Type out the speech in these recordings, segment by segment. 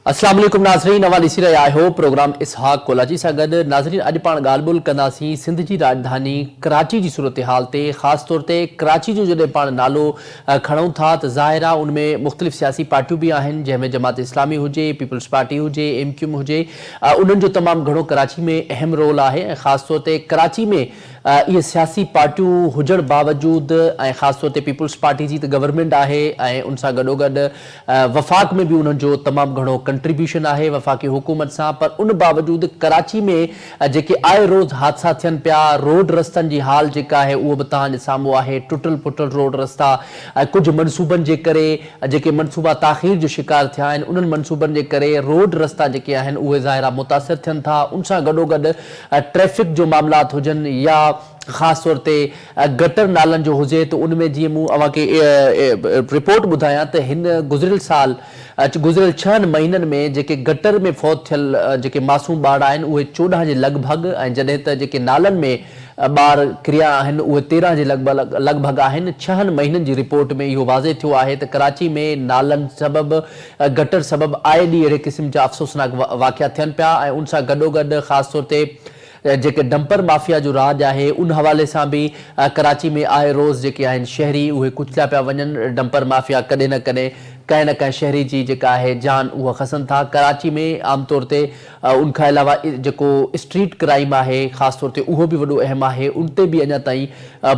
अस्सलाम वालेकुम नाज़रीन, अवां ॾिसी रहिया आहियो प्रोग्राम इसहाक़ कोलाची सां गॾु। नाज़रीन, अॼु पाण ॻाल्हि ॿोल कंदासीं सिंध जी राजधानी कराची जी सूरत हाल ते। ख़ासि तौर ते कराची जो जॾहिं पाण नालो खणूं था त ज़ाहिर आहे उनमें मुख़्तलिफ़ सियासी पार्टियूं बि आहिनि, जंहिंमें जमात इस्लामी हुजे, पीपल्स पार्टी हुजे, MQM हुजे। उन्हनि जो तमामु घणो कराची में अहम रोल आहे ऐं ख़ासि तौर ते कराची में इहे सियासी पार्टियूं हुजण बावजूदि ऐं ख़ासि तौर ते पीपल्स पार्टी जी त गवर्नमेंट आहे ऐं उन सां गॾोगॾु वफ़ाक़ में बि उन्हनि जो तमामु घणो कंट्रीब्यूशन आहे वफ़ाक़ी हुकूमत सां। पर उन बावजूदि कराची में जेके आए रोज़ हादसा थियनि पिया, रोड रस्तनि जी हाल जेका आहे उहो बि तव्हांजे साम्हूं आहे। टुटल फुटल रोड रस्ता, कुझु मनसूबनि जे करे जेके मनसूबा ताख़ीर जो शिकार थिया आहिनि, उन्हनि मनसूबनि जे करे रोड रस्ता जेके आहिनि उहे ज़ाहिर मुतासिर थियनि था। उन सां गॾोगॾु ट्रैफ़िक जो मामलात हुजनि या ख़ासि तौर ते गटर नालनि जो हुजे त उनमें जीअं मूं अव्हांखे रिपोर्ट ॿुधायां त हिन गुज़िरियल साल गुज़िरियल 6 महीननि में जेके गटर में फौत थियल जेके मासूम ॿार आहिनि उहे 14 जे लॻभॻि, ऐं जॾहिं त जेके नालनि में ॿार किरिया आहिनि उहे 13 जे लॻभॻि आहिनि। 6 महीननि जी रिपोर्ट में इहो वाज़े थियो आहे त कराची में नालनि सबबि गटर सबबि आए ॾींहुं अहिड़े क़िस्म जा अफ़सोसनाक वाक़िया थियनि पिया। ऐं उन सां गॾोगॾु ख़ासि तौर ते जेके डंपर माफ़िया जो राज आहे उन हवाले सां बि कराची में आए रोज़ जेके आहिनि शहरी उहे कुचलिया पिया वञनि। डंपर माफ़िया कॾहिं न कॾहिं कंहिं न कंहिं शहरी जी जेका आहे जान उहा खसनि था। कराची में आमतौर ते उनखां अलावा जेको स्ट्रीट क्राइम आहे ख़ासि तौर ते उहो बि वॾो अहम आहे। उन ते बि अञा ताईं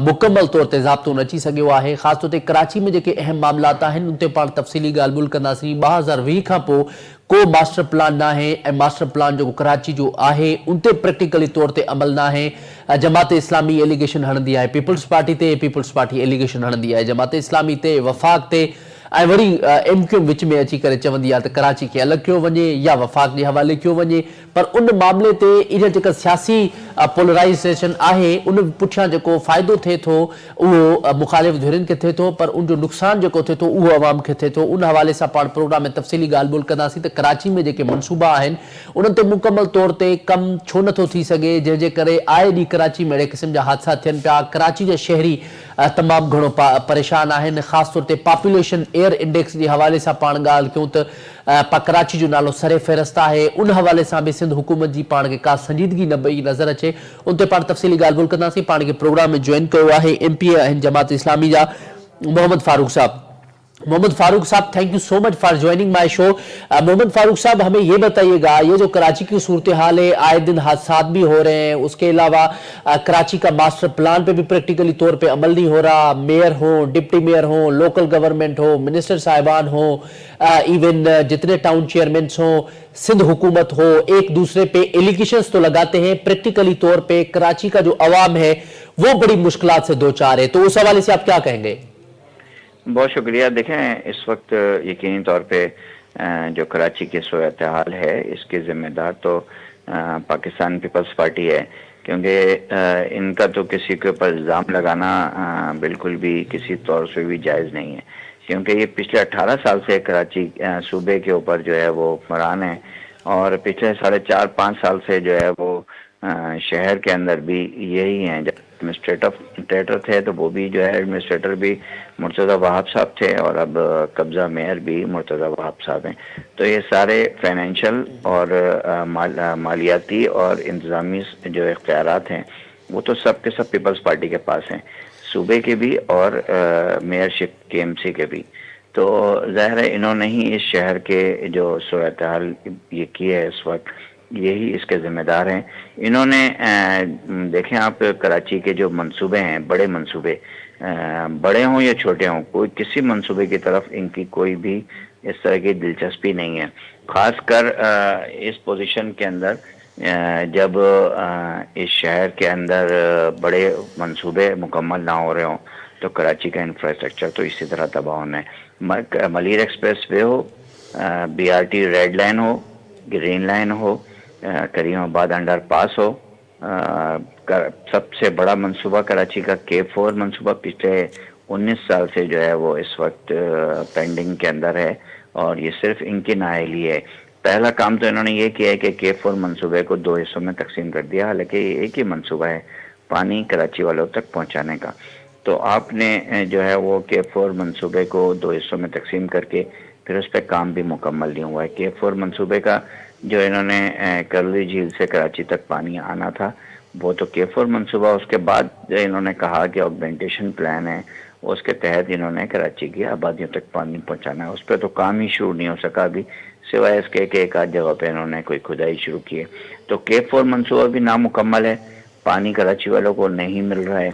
मुकमल तौर ते ज़ाब्तो न अची सघियो आहे। ख़ासि तौर ते कराची में जेके अहम मामलात आहिनि उन ते पाण तफ़सीली ॻाल्हि ॿोल कंदासीं। 2020 खां पोइ को मास्टर प्लान न आहे ऐं मास्टर प्लान जेको कराची जो आहे उन ते प्रैक्टिकली तौर ते अमल न आहे। जमात इस्लामी एलिगेशन हणंदी आहे पीपल्स पार्टी ते, पीपल्स पार्टी एलिगेशन हणंदी आहे जमात इस्लामी ते, वफ़ाक़ ते, ऐं वरी MQM विच में अची करे चवंदी आहे त कराची खे अलॻि कयो वञे या वफ़ाक़ जे हवाले कयो वञे। पर उन मामले ते इहा जेका सियासी पोलराइज़ेशन आहे उन पुठियां जेको फ़ाइदो थिए थो उहो मुख़ालिफ़ धुरियुनि खे थिए थो, पर उनजो नुक़सानु जेको थिए थो उहो अवाम खे थिए थो। उन हवाले सां पाण प्रोग्राम में तफ़सीली ॻाल्हि ॿोल कंदासीं त कराची में जेके मनसूबा आहिनि उन्हनि ते मुकमल तौर ते कमु छो नथो थी सघे, जंहिंजे करे आए ॾींहुं कराची में अहिड़े क़िस्म जा हादसा थियनि पिया। कराची जा शहरी तमामु घणो परेशान आहिनि। ख़ासि तौर ते पॉपुलेशन एयर इंडेक्स जे हवाले सां पाण ॻाल्हि कयूं त कराची जो नालो सरे फ़हिरिस्त आहे। उन हवाले सां बि सिंध हुकूमत जी पाण खे का संजीदगी न पई नज़र अचे। उन ते पाण तफ़सीली ॻाल्हि ॿोल कंदासीं। पाण खे प्रोग्राम में जॉइन कयो आहे MP आहिनि जमात इस्लामी जा मोहम्मद फारूक साहब। मोहम्मद फारूक साहब, thank you so much for joining my show. Mohammad Farooq साहब, हमें ये बताइएगा, ये जो कराची की सूरत हाल है, आए दिन हादसात भी हो रहे हैं, उसके अलावा कराची का मास्टर प्लान पे भी प्रैक्टिकली तौर पे अमल नहीं हो रहा। मेयर हो, डिप्टी मेयर हो, लोकल गवर्नमेंट हो, मिनिस्टर साहिबान हो, इवन जितने टाउन चेयरमैन हो, सिंध हुकूमत हो, एक दूसरे पे एलिगेशंस तो लगाते हैं, प्रैक्टिकली तौर पे कराची का जो अवाम है वो बड़ी मुश्किलात से दो चार है। तो उस हवाले से आप क्या कहेंगे? बहुत शुक्रिया। देखें, इस वक्त यकीनी तौर पे जो कराची की सूरत हाल है इसके ज़िम्मेदार तो पाकिस्तान पीपल्स पार्टी है, क्योंकि इनका तो किसी के ऊपर इल्ज़ाम लगाना बिल्कुल भी किसी तौर से भी जायज़ नहीं है, क्योंकि ये पिछले 18 साल से कराची सूबे के ऊपर जो है वो हुक्मरान है, और पिछले 4.5 साल से जो है वो शहर के अंदर भी यही हैं। जब एडमिनिस्ट्रेटर थे तो वो भी जो है एडमिनिस्ट्रेटर भी मुर्तज़ा वहाब साहब थे, और अब कब्ज़ा मेयर भी मुर्तज़ा वहाब साहब हैं। तो ये सारे फाइनेंशियल और मालियाती और इंतज़ामी जो इख्तियारात हैं वो तो सब के सब पीपल्स पार्टी के पास हैं, सूबे के भी और मेयरशिप KMC के भी। तो ज़ाहिर है इन्होंने ही इस शहर के जो सूरत हाल ये की है इस वक्त, यही इसके ज़िम्मेदार हैं। इन्होंने देखें आप, कराची के जो मंसूबे हैं, बड़े मंसूबे, बड़े हों या छोटे हों, कोई किसी मंसूबे की तरफ इनकी कोई भी इस तरह की दिलचस्पी नहीं है। ख़ासकर इस पोजीशन के अंदर जब इस शहर के अंदर बड़े मंसूबे मुकम्मल ना हो रहे हों तो कराची का इंफ्रास्ट्रक्चर तो इसी तरह तबाह होना है। मलीर एक्सप्रेस वे हो, BRT रेड लाइन हो, ग्रीन लाइन हो, करीमाबाद अंडर पास हो, सबसे बड़ा मंसूबा कराची का K4 मंसूबा पिछले 19 साल से जो है वो इस वक्त पेंडिंग के अंदर है, और ये सिर्फ इनकी नाअहली है। पहला काम तो इन्होंने ये किया है कि K4 मंसूबे को 2 हिस्सों में तकसीम कर दिया, हालांकि ये एक ही मंसूबा है पानी कराची वालों तक पहुंचाने का। तो आपने जो है वो K4 मंसूबे को 2 हिस्सों में तकसीम करके پھر اس پہ کام بھی مکمل نہیں ہوا ہے. K4 منصوبے کا جو انہوں نے کرلی جھیل سے کراچی تک پانی آنا تھا وہ تو K4 منصوبہ، اس کے بعد جو انہوں نے کہا کہ آگمنٹیشن پلان ہے اس کے تحت انہوں نے کراچی کی آبادیوں تک پانی پہنچانا ہے. اس پہ تو کام ہی شروع نہیں ہو سکا ابھی، سوائے اس کے کہ ایک آدھ جگہ پہ انہوں نے کوئی کھدائی شروع کی ہے. تو K4 منصوبہ بھی نامکمل ہے، پانی کراچی والوں کو نہیں مل رہا ہے،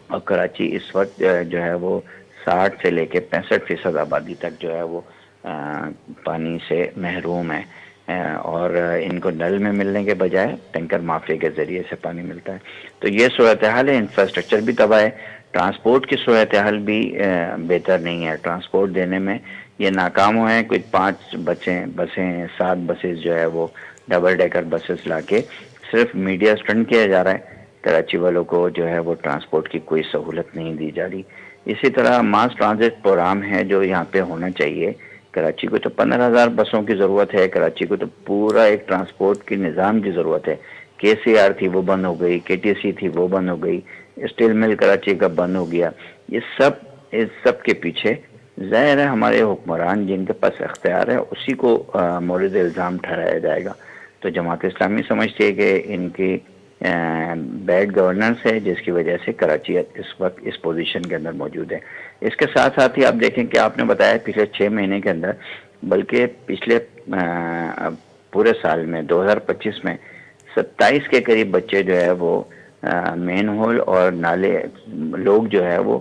اور کراچی اس وقت جو ہے وہ 60 سے لے کے 65% آبادی تک جو ہے وہ پانی سے محروم ہے، اور ان کو نل میں ملنے کے بجائے ٹینکر مافیا کے ذریعے سے پانی ملتا ہے. تو یہ صورتحال ہے. انفراسٹرکچر بھی تباہ ہے، ٹرانسپورٹ کی صورتحال بھی بہتر نہیں ہے. ٹرانسپورٹ دینے میں یہ ناکام ہوئے ہیں. کوئی 5 بسیں 7 بسیں جو ہے وہ ڈبل ڈیکر بسز لا کے صرف میڈیا اسٹنٹ کیا جا رہا ہے. کراچی والوں کو جو ہے وہ ٹرانسپورٹ کی کوئی سہولت نہیں دی جا رہی. اسی طرح ماس ٹرانزٹ پروگرام ہے جو یہاں پہ ہونا چاہیے. کراچی کو تو 15,000 بسوں کی ضرورت ہے، کراچی کو تو پورا ایک ٹرانسپورٹ کی نظام کی ضرورت ہے. KCR تھی وہ بند ہو گئی، KTC تھی وہ بند ہو گئی، اسٹیل مل کراچی کا بند ہو گیا. اس سب کے پیچھے ظاہر ہے ہمارے حکمران جن کے پاس اختیار ہے اسی کو مورد الزام ٹھہرایا جائے گا. تو جماعت اسلامی سمجھتی ہے کہ ان کی بیڈ گورننس ہے جس کی وجہ سے کراچی اس وقت اس پوزیشن کے اندر موجود ہے. اس کے ساتھ ساتھ ہی آپ دیکھیں کہ آپ نے بتایا پچھلے 6 مہینے کے اندر، بلکہ پچھلے پورے سال میں 2025 میں 27 کے قریب بچے جو ہے وہ مین ہول اور نالے، لوگ جو ہے وہ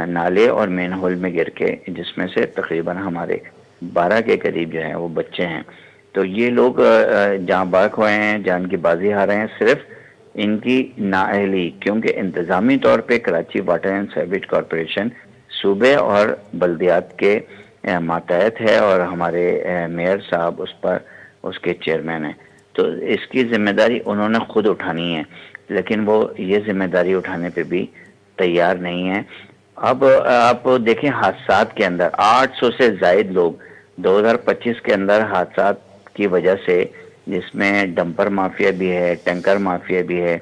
نالے اور مین ہول میں گر کے، جس میں سے تقریباً ہمارے 12 کے قریب جو ہیں وہ بچے ہیں. تو یہ لوگ جاں بحق ہوئے ہیں، جان کی بازی ہار رہے ہیں صرف ان کی نااہلی، کیونکہ انتظامی طور پہ Karachi water and sewage corporation صوبے اور بلدیات کے ماتحت ہے، اور ہمارے میئر صاحب اس کے چیئرمین ہیں. تو اس کی ذمہ داری انہوں نے خود اٹھانی ہے، لیکن وہ یہ ذمہ داری اٹھانے پہ بھی تیار نہیں ہے. اب آپ دیکھیں حادثات کے اندر 800 سے زائد لوگ 2025 کے اندر حادثات کی وجہ سے، جس میں ڈمپر مافیا بھی ہے، ٹینکر مافیا بھی ہے،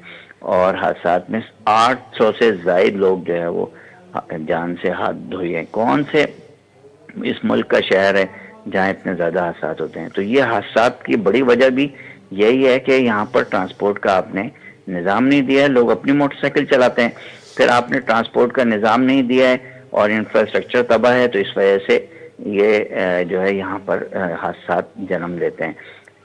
اور حادثات میں 800 سے زائد لوگ جو ہے وہ جان سے ہاتھ دھوئے ہیں. کون سے اس ملک کا شہر ہے جہاں اتنے زیادہ حادثات ہوتے ہیں؟ تو یہ حادثات کی بڑی وجہ بھی یہی ہے کہ یہاں پر ٹرانسپورٹ کا آپ نے نظام نہیں دیا ہے. لوگ اپنی موٹر سائیکل چلاتے ہیں، پھر آپ نے ٹرانسپورٹ کا نظام نہیں دیا ہے اور انفراسٹرکچر تباہ ہے، تو اس وجہ سے یہ جو ہے یہاں پر حادثات جنم لیتے ہیں.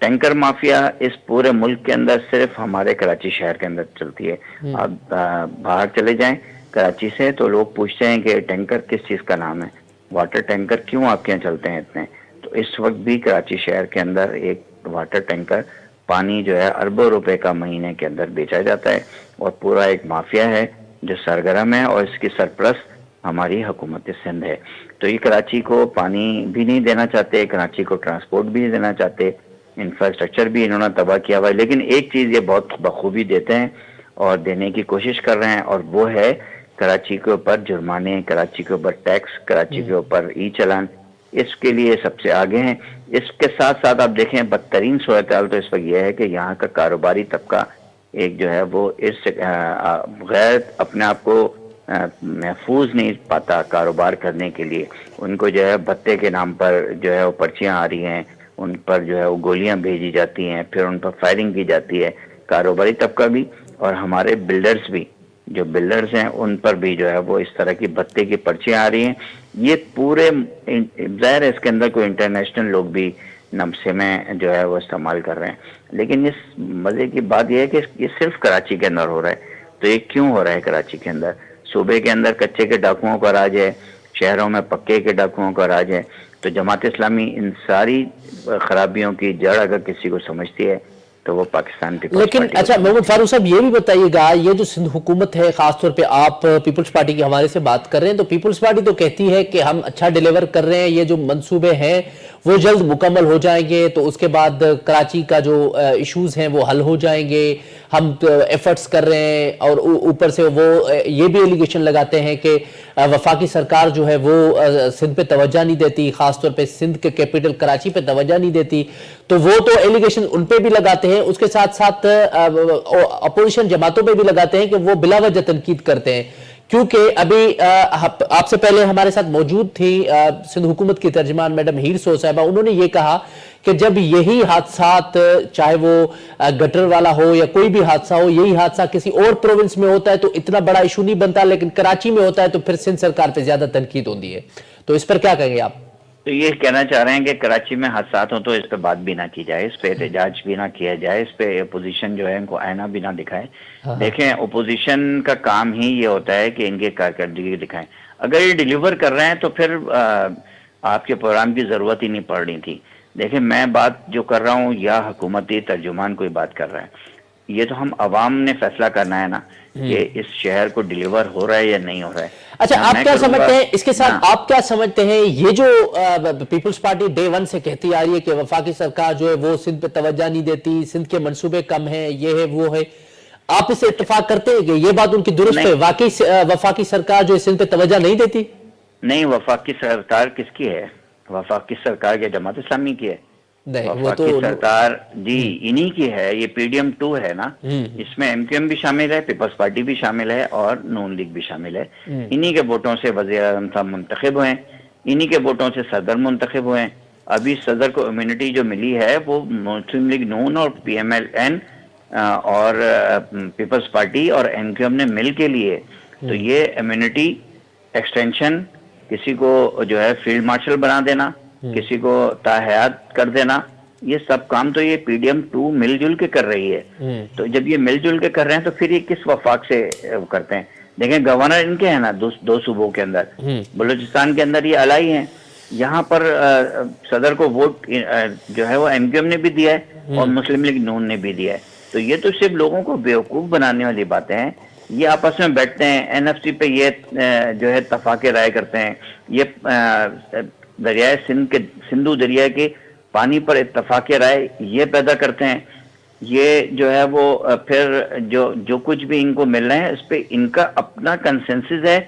ٹینکر مافیا اس پورے ملک کے اندر صرف ہمارے کراچی شہر کے اندر چلتی ہے. آپ باہر چلے جائیں کراچی سے تو لوگ پوچھتے ہیں کہ ٹینکر کس چیز کا نام ہے، واٹر ٹینکر کیوں آپ کے یہاں چلتے ہیں اتنے؟ تو اس وقت بھی کراچی شہر کے اندر ایک واٹر ٹینکر پانی جو ہے اربوں روپے کا مہینے کے اندر بیچا جاتا ہے، اور پورا ایک مافیا ہے جو سرگرم ہے، اور اس کی سرپرست ہماری حکومت سندھ ہے. تو یہ کراچی کو پانی بھی نہیں دینا چاہتے، کراچی کو ٹرانسپورٹ بھی نہیں دینا چاہتے، انفراسٹرکچر بھی انہوں نے تباہ کیا ہوا ہے. لیکن ایک چیز یہ بہت بخوبی دیتے ہیں اور دینے کی کوشش کر رہے ہیں، اور وہ ہے کراچی کے اوپر جرمانے، کراچی کے اوپر ٹیکس، کراچی کے اوپر ای چلان. اس کے لیے سب سے آگے ہیں. اس کے ساتھ ساتھ آپ دیکھیں بدترین صورتحال تو اس وقت یہ ہے کہ یہاں کا کاروباری طبقہ ایک جو ہے وہ اس غیر اپنے آپ کو محفوظ نہیں پاتا کاروبار کرنے کے لیے. ان کو جو ہے بھتے کے نام پر جو ہے وہ پرچیاں آ رہی ہیں، ان پر جو ہے وہ گولیاں بھیجی جاتی ہیں، پھر ان پر فائرنگ کی جاتی ہے. کاروباری طبقہ بھی اور ہمارے بلڈرز بھی، جو بلڈرز ہیں ان پر بھی جو ہے وہ اس طرح کی بھتے کی پرچیاں آ رہی ہیں. یہ پورے ظاہر ہے اس کے اندر کوئی انٹرنیشنل لوگ بھی نمسے میں جو ہے وہ استعمال کر رہے ہیں. لیکن اس مزے کی بات یہ ہے کہ یہ صرف کراچی کے اندر ہو رہا ہے. تو یہ کیوں ہو رہا ہے کراچی کے اندر؟ صوبے کے اندر کچے کے ڈاکوؤں کا راج ہے، شہروں میں پکے کے ڈاکوؤں کا راج ہے. تو جماعت اسلامی ان ساری خرابیوں کی جڑ اگر کسی کو سمجھتی ہے تو وہ پاکستان پیپلز لیکن پارٹی. اچھا محمد فاروق صاحب یہ بھی بتائیے گا، یہ جو سندھ حکومت ہے، خاص طور پہ آپ پیپلز پارٹی کے حوالے سے بات کر رہے ہیں، تو پیپلز پارٹی تو کہتی ہے کہ ہم اچھا ڈیلیور کر رہے ہیں، یہ جو منصوبے ہیں وہ جلد مکمل ہو جائیں گے، تو اس کے بعد کراچی کا جو ایشوز ہیں وہ حل ہو جائیں گے، ہم ایفرٹس کر رہے ہیں. اور اوپر سے وہ یہ بھی ایلیگیشن لگاتے ہیں کہ وفاقی سرکار جو ہے وہ سندھ پہ توجہ نہیں دیتی، خاص طور پہ سندھ کے کیپٹل کراچی پہ توجہ نہیں دیتی. تو وہ تو ایلیگیشن ان پہ بھی لگاتے ہیں، اس کے ساتھ ساتھ اپوزیشن جماعتوں پہ بھی لگاتے ہیں کہ وہ بلا وجہ تنقید کرتے ہیں. کیونکہ ابھی آپ سے پہلے ہمارے ساتھ موجود تھی سندھ حکومت کی ترجمان میڈم ہیر سو صاحبہ، انہوں نے یہ کہا کہ جب یہی حادثات چاہے وہ گٹر والا ہو یا کوئی بھی حادثہ ہو، یہی حادثہ کسی اور پروونس میں ہوتا ہے تو اتنا بڑا ایشو نہیں بنتا، لیکن کراچی میں ہوتا ہے تو پھر سندھ سرکار پہ زیادہ تنقید ہوتی ہے. تو اس پر کیا کہیں گے آپ؟ تو یہ کہنا چاہ رہے ہیں کہ کراچی میں حادثات ہوں تو اس پہ بات بھی نہ کی جائے، اس پہ احتجاج بھی نہ کیا جائے، اس پہ اپوزیشن جو ہے ان کو آئینہ بھی نہ دکھائے. دیکھیں اپوزیشن کا کام ہی یہ ہوتا ہے کہ ان کی کارکردگی دکھائیں. اگر یہ ڈیلیور کر رہے ہیں تو پھر آپ کے پروگرام کی ضرورت ہی نہیں پڑ رہی تھی. دیکھیں میں بات جو کر رہا ہوں یا حکومتی ترجمان کوئی بات کر رہا ہے، یہ تو ہم عوام نے فیصلہ کرنا ہے نا کہ اس شہر کو ڈیلیور ہو رہا ہے یا نہیں ہو رہا ہے. اچھا آپ کیا سمجھتے ہیں اس کے ساتھ، آپ کیا سمجھتے ہیں یہ جو پیپلز پارٹی ڈے ون سے کہتی آ رہی ہے کہ وفاقی سرکار جو ہے وہ سندھ پہ توجہ نہیں دیتی، سندھ کے منصوبے کم ہیں، یہ ہے وہ ہے، آپ اس سے اتفاق کرتے ہیں کہ یہ بات ان کی درست ہے؟ واقعی وفاقی سرکار جو ہے سندھ پہ توجہ نہیں دیتی؟ نہیں، وفاقی سرکار کس کی ہے؟ وفاقی سرکار کے جماعت اسلامی کی ہے. وفاقی سرکار جی انہی کی ہے، یہ پی ڈی ایم 2 ہے نا، اس میں ایم کیو ایم بھی شامل ہے، پیپلز پارٹی بھی شامل ہے اور نون لیگ بھی شامل ہے. انہی کے ووٹوں سے وزیر اعظم صاحب منتخب ہوئے ہیں، انہی کے ووٹوں سے صدر منتخب ہوئے ہیں. ابھی صدر کو امیونٹی جو ملی ہے وہ مسلم لیگ نون اور پی ایم ایل این اور پیپلز پارٹی اور ایم کیو ایم نے مل کے لیے. تو یہ امیونٹی ایکسٹینشن، کسی کو جو ہے فیلڈ مارشل بنا دینا، کسی کو تاحیات کر دینا، یہ سب کام تو یہ پی ڈی ایم 2 مل جل کے کر رہی ہے. تو جب یہ مل جل کے کر رہے ہیں تو پھر یہ کس وفاق سے کرتے ہیں؟ دیکھیں گورنر ان کے ہیں نا دو صوبوں کے اندر، بلوچستان کے اندر یہ الائی ہیں، یہاں پر صدر کو ووٹ جو ہے وہ ایم کیو ایم نے بھی دیا ہے اور مسلم لیگ نون نے بھی دیا ہے. تو یہ تو صرف لوگوں کو بیوقوف بنانے والی باتیں ہیں. یہ آپس میں بیٹھتے ہیں، این ایف سی پہ یہ جو ہے اتفاق رائے کرتے ہیں، یہ دریائے سندھو دریا کے پانی پر اتفاق رائے یہ پیدا کرتے ہیں. یہ جو ہے وہ پھر جو کچھ بھی ان کو مل رہے ہیں اس پہ ان کا اپنا کنسنسس ہے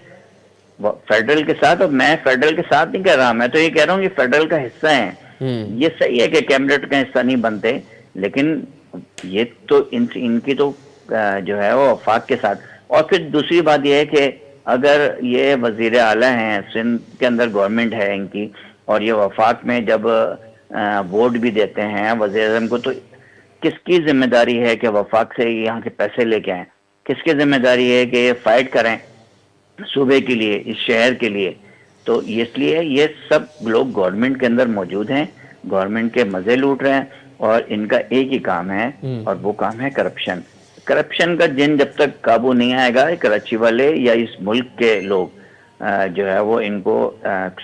فیڈرل کے ساتھ. اور میں فیڈرل کے ساتھ نہیں کہہ رہا، میں تو یہ کہہ رہا ہوں کہ فیڈرل کا حصہ ہیں. یہ صحیح ہے کہ کیبنٹ کا حصہ نہیں بنتے، لیکن یہ تو ان کی تو جو ہے وہ وفاق کے ساتھ. اور پھر دوسری بات یہ ہے کہ اگر یہ وزیر اعلیٰ ہیں، سندھ کے اندر گورنمنٹ ہے ان کی، اور یہ وفاق میں جب ووٹ بھی دیتے ہیں وزیر اعظم کو، تو کس کی ذمہ داری ہے کہ وفاق سے یہاں کے پیسے لے کے آئیں؟ کس کی ذمہ داری ہے کہ یہ فائٹ کریں صوبے کے لیے، اس شہر کے لیے؟ تو اس لیے یہ سب لوگ گورنمنٹ کے اندر موجود ہیں، گورنمنٹ کے مزے لوٹ رہے ہیں، اور ان کا ایک ہی کام ہے اور وہ کام ہے کرپشن. کرپشن کا جن جب تک قابو نہیں آئے گا، کراچی والے یا اس ملک کے لوگ جو ہے وہ ان کو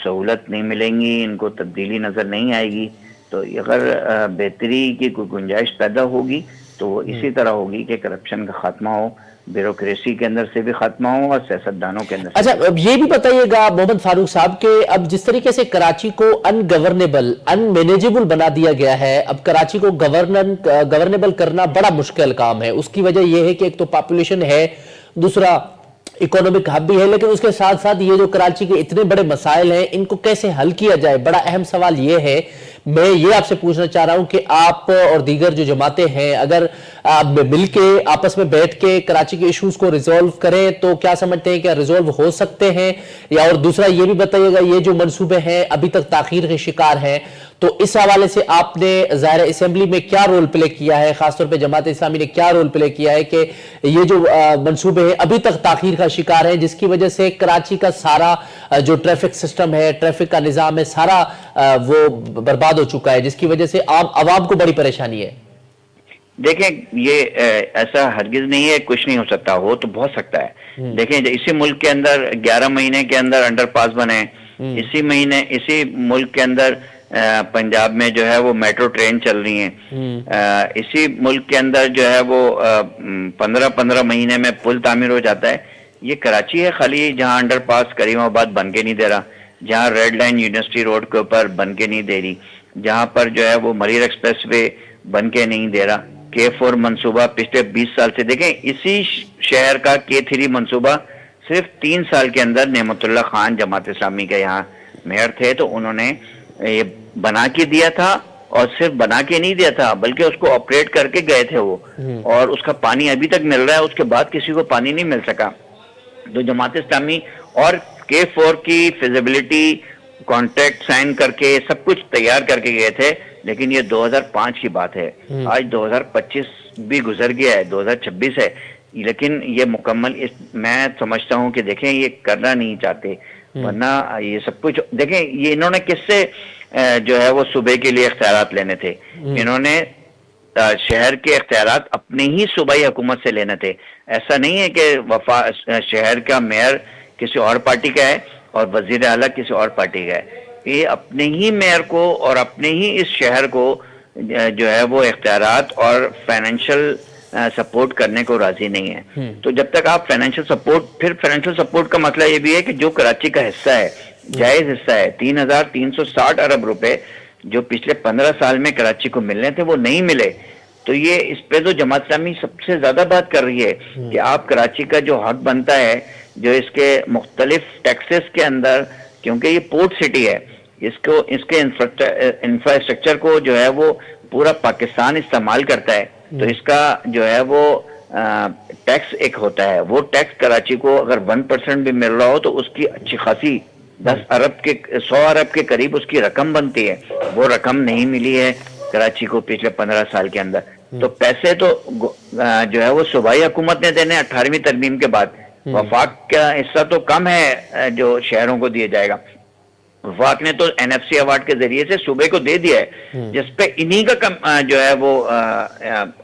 سہولت نہیں ملیں گی، ان کو تبدیلی نظر نہیں آئے گی. تو اگر بہتری کی کوئی گنجائش پیدا ہوگی تو وہ اسی طرح ہوگی کہ کرپشن کا خاتمہ ہو، بیوروکریسی کے اندر سے بھی خاتمہ ہو اور سیاستدانوں کے اندر سے. اچھا اب یہ بھی بتائیے گا محمد فاروق صاحب کہ اب جس طریقے سے کراچی کو ان گورنیبل، ان مینیجیبل بنا دیا گیا ہے، اب کراچی کو گورنیبل کرنا بڑا مشکل کام ہے. اس کی وجہ یہ ہے کہ ایک تو پاپولیشن ہے، دوسرا اکونومک ہب بھی ہے، لیکن اس کے ساتھ ساتھ یہ جو کراچی کے اتنے بڑے مسائل ہیں ان کو کیسے حل کیا جائے؟ بڑا اہم سوال یہ ہے. میں یہ آپ سے پوچھنا چاہ رہا ہوں کہ آپ اور دیگر جو جماعتیں ہیں اگر آپ مل کے آپس میں بیٹھ کے کراچی کے ایشوز کو ریزولو کریں تو کیا سمجھتے ہیں کہ ریزولو ہو سکتے ہیں؟ یا اور دوسرا یہ بھی بتائیے گا یہ جو منصوبے ہیں ابھی تک تاخیر کے شکار ہیں، تو اس حوالے سے آپ نے ظاہر اسمبلی میں کیا رول پلے کیا ہے، خاص طور پہ جماعت اسلامی نے کیا رول پلے کیا ہے کہ یہ جو منصوبے ہیں ابھی تک تاخیر کا شکار ہیں، جس کی وجہ سے کراچی کا سارا جو ٹریفک سسٹم ہے، ٹریفک کا نظام ہے، سارا وہ برباد ہو چکا ہے، جس کی وجہ سے عوام کو بڑی پریشانی ہے؟ دیکھیں یہ ایسا ہرگز نہیں ہے کچھ نہیں ہو سکتا، ہو تو بہت سکتا ہے. دیکھیں اسی ملک کے اندر 11 مہینے کے اندر انڈر پاس بنے، اسی ملک کے اندر پنجاب میں جو ہے وہ میٹرو ٹرین چل رہی ہیں، اسی ملک کے اندر جو ہے وہ 15 مہینے میں پل تعمیر ہو جاتا ہے. یہ کراچی ہے خالی جہاں انڈر پاس کریم آباد بن کے نہیں دے رہا، جہاں ریڈ لائن یونیورسٹی روڈ کے اوپر بن کے نہیں دے رہی، جہاں پر جو ہے وہ مریر ایکسپریس وے بن کے نہیں دے رہا. K4 منصوبہ پچھلے 20 سال سے، دیکھیں اسی شہر کا K3 منصوبہ صرف 3 سال کے اندر نعمت اللہ خان جماعت اسلامی کے یہاں میئر تھے تو انہوں نے یہ بنا کے دیا تھا، اور صرف بنا کے نہیں دیا تھا بلکہ اس کو آپریٹ کر کے گئے تھے وہ، اور اس کا پانی ابھی تک مل رہا ہے، اس کے بعد کسی کو پانی نہیں مل سکا. तो जमात इस्लामी और K4 की फिजिबिलिटी कॉन्ट्रैक्ट साइन करके सब कुछ तैयार करके गए थे, लेकिन ये 2005 की बात है। आज 2025 भी गुजर गया है, 2026 है, लेकिन ये मुकम्मल मैं समझता हूँ कि देखें ये करना नहीं चाहते, वरना ये सब कुछ देखें, ये इन्होंने किससे जो है वो सूबे के लिए इख्तियारात लेने थे, इन्होंने शहर के इख्तियारात अपनी ही सूबाई हुकूमत से लेने थे। ऐसा नहीं है कि शहर का मेयर किसी और पार्टी का है और वजीर आला किसी और पार्टी का है। ये अपने ही मेयर को और अपने ही इस शहर को जो है वो इख्तियारात और फाइनेंशियल सपोर्ट करने को राजी नहीं है। तो जब तक आप फाइनेंशियल सपोर्ट का मतलब ये भी है कि जो कराची का हिस्सा है, जायज हिस्सा है, 3,360 अरब रुपए जो पिछले 15 साल में कराची को मिलने थे वो नहीं मिले, तो ये इस पे तो जमात इस्लामी सबसे ज्यादा बात कर रही है कि आप कराची का जो हक बनता है, जो इसके मुख्तलिफ टैक्सेस के अंदर, क्योंकि ये पोर्ट सिटी है, इसके इंफ्रास्ट्रक्चर को जो है वो पूरा पाकिस्तान इस्तेमाल करता है, तो इसका जो है वो टैक्स एक होता है, वो टैक्स कराची को अगर 1% भी मिल रहा हो तो उसकी अच्छी खासी 100 अरब के करीब उसकी रकम बनती है। वो रकम नहीं मिली है कराची को पिछले 15 साल के अंदर। तो पैसे तो जो है वो सूबाई हुकूमत ने देने 18वीं तरमीम के बाद। वफाक का हिस्सा तो कम है जो शहरों को दिया जाएगा। वफाक ने तो NFC अवार्ड के जरिए से सूबे को दे दिया है, जिसपे इन्हीं का जो है वो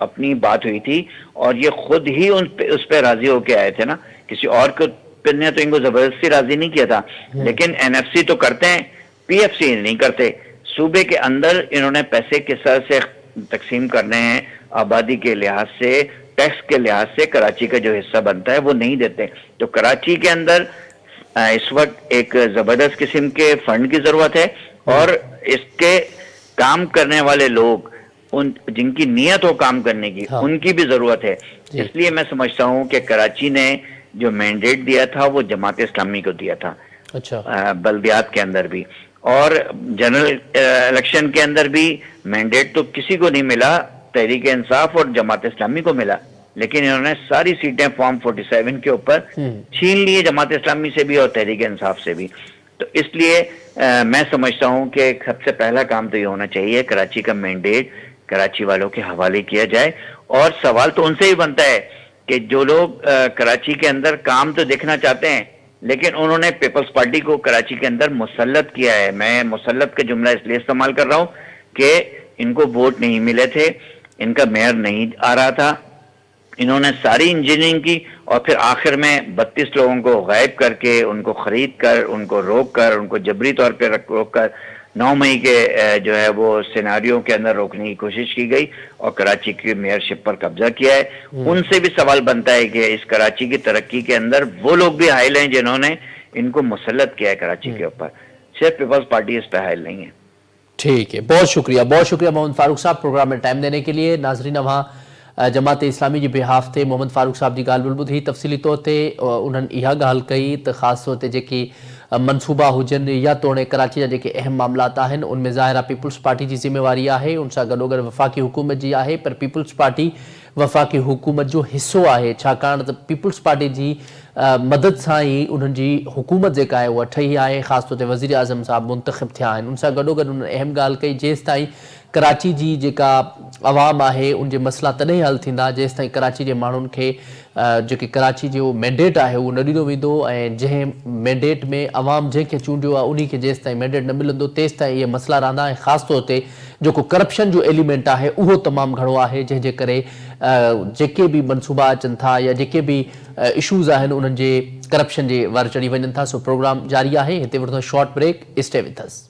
अपनी बात हुई थी, और ये खुद ही उस पे राजी होके आए थे ना, किसी और को ने तो इनको जबरदस्ती राजी नहीं किया था। लेकिन NFC तो करते हैं, PFC नहीं करते। सूबे के अंदर इन्होंने पैसे किस तरह से तकसीम करने हैं, आबादी के लिहाज से, टैक्स के लिहाज से कराची का जो हिस्सा बनता है वो नहीं देते। तो कराची के अंदर इस वक्त एक जबरदस्त किस्म के फंड की जरूरत है, और इसके काम करने वाले लोग, उन जिनकी नीयत हो काम करने की, उनकी भी जरूरत है। इसलिए मैं समझता हूँ कि कराची ने जो मैंडेट दिया था वो जमात इस्लामी को दिया था। अच्छा। बल्दियात के अंदर भी और जनरल इलेक्शन के अंदर भी मैंडेट तो किसी को नहीं मिला, तहरीक इंसाफ और जमात इस्लामी को मिला, लेकिन इन्होंने सारी सीटें फॉर्म 47 के ऊपर छीन लिए, जमात इस्लामी से भी और तहरीक इंसाफ से भी। तो इसलिए मैं समझता हूँ कि सबसे पहला काम तो ये होना चाहिए, कराची का मैंडेट कराची वालों के हवाले किया जाए। और सवाल तो उनसे ही बनता है कि जो लोग कराची के अंदर काम तो देखना चाहते हैं, लेकिन उन्होंने पीपल्स पार्टी को कराची के अंदर मुसल्लत किया है। मैं मुसल्लत का जुमला इसलिए इस्तेमाल कर रहा हूँ कि इनको वोट नहीं मिले थे, इनका मेयर नहीं आ रहा था, इन्होंने सारी इंजीनियरिंग की, और फिर आखिर में 32 लोगों को गायब करके, उनको खरीद कर, उनको रोक कर, उनको जबरी तौर पर रोक कर 9 मई के जो है वो सिनारियों के अंदर रोकने की कोशिश की गई और कराची की मेयरशिप पर कब्जा किया है। उनसे भी सवाल बनता है कि इस कराची की तरक्की के अंदर वो लोग भी हाइल हैं जिन्होंने इनको मुसल्लत किया है कराची के ऊपर, सिर्फ पीपल्स पार्टी इस पर हाइल नहीं है। ठीक है, बहुत शुक्रिया मोहम्मद फारूक साहब प्रोग्राम में टाइम देने के लिए। नाज़रीन, वहाँ जमात इस्लामी जी बिहाफ थे मोहम्मद फारूक साहब जी ॻाल्हि ॿुधी ही तफ़सीली तौर ते उन्हनि इहा ॻाल्हि कई त ख़ासि तौर ते जेकी मनसूबा हुजनि या तोड़े कराची जा जेके अहम मामलात आहिनि उनमें ज़ाहिर आहे पीपल्स पार्टी जी ज़िम्मेवारी आहे, उन सां गॾोगॾु वफ़ाक़ी हुकूमत जी आहे, पर पीपल्स पार्टी वफ़ाक़ी हुकूमत जो हिस्सो आहे, छाकाणि त पीपल्स पार्टी जी मदद सां ई उन्हनि जी हुकूमत जेका आहे उहा ठही आहे। ख़ासि तौर ते वज़ीर आज़म साहब मुंतख़िब थिया आहिनि। उन सां गॾोगॾु उन्हनि अहम ॻाल्हि कई, जेसि ताईं कराची जी जेका अवाम आहे उन जे मसइला तॾहिं हल थींदा जेसि ताईं कराची जे माण्हुनि खे जेके कराची जो मैंडेट आहे उहो न ॾिनो वेंदो, ऐं जंहिं मैंडेट में अवाम जंहिंखे चूंडियो आहे उन खे जेसि ताईं मैंडेट न मिलंदो तेसि ताईं इहे मसइला रहंदा। ऐं ख़ासि तौर ते जेको करप्शन जो एलिमेंट आहे उहो तमामु घणो आहे, जंहिंजे करे जेके बि मनसूबा अचनि था या जेके बि इशूज़ आहिनि उन्हनि जे करप्शन जे वार चढ़ी वञनि था। सो प्रोग्राम जारी आहे, हिते वठंदो short break, stay with us.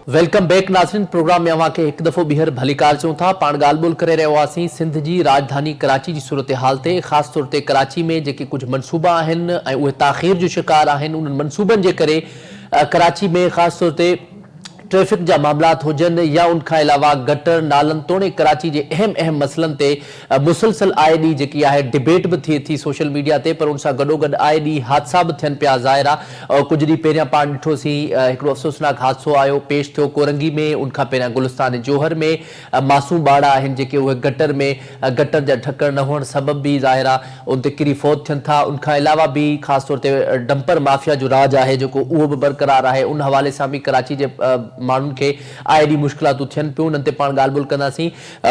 Welcome back नाज़रीन, प्रोग्राम में अवां खे हिकु दफ़ो ॿीहर भलीकार चऊं था। पाण ॻाल्हि ॿोल करे रहिया हुआसीं सिंध जी राजधानी कराची जी सूरत हाल ते, ख़ासि तौर ते कराची में जेके कुझु मनसूबा आहिनि ऐं उहे ताख़ीर जो शिकार आहिनि, उन्हनि मनसूबनि जे करे कराची में ख़ासि तौर ते ट्रैफिक जा मामलात हुजनि या उनखां अलावा गटर नालनि तोड़े कराची जे अहम मसलनि ते मुसलसल आए ॾींहुं जेकी आहे डिबेट बि थिए थी सोशल मीडिया ते, पर उन सां गॾोगॾु आए ॾींहुं हादसा बि थियनि पिया ज़ाहिर आहे। कुझु ॾींहं पहिरियां पाण ॾिठोसीं हिकिड़ो अफ़सोसनाक हादसो आयो पेश थियो कोरंगी में, उनखां पहिरियां गुलिस्तान जोहर में मासूम ॿार आहिनि जेके उहे गटर जा ढकण न हुअण सबब बि ज़ाहिर आहे उन ते किरी फौत थियनि था। उनखां अलावा बि ख़ासि तौर ते डंपर माफ़िया जो राज आहे जेको उहो बि बरक़रार आहे। उन हवाले सां बि कराची जे माण्हुनि खे आए ॾींहुं मुश्किलातूं थियनि पियूं, उन्हनि ते पाण ॻाल्हि ॿोल कंदासीं।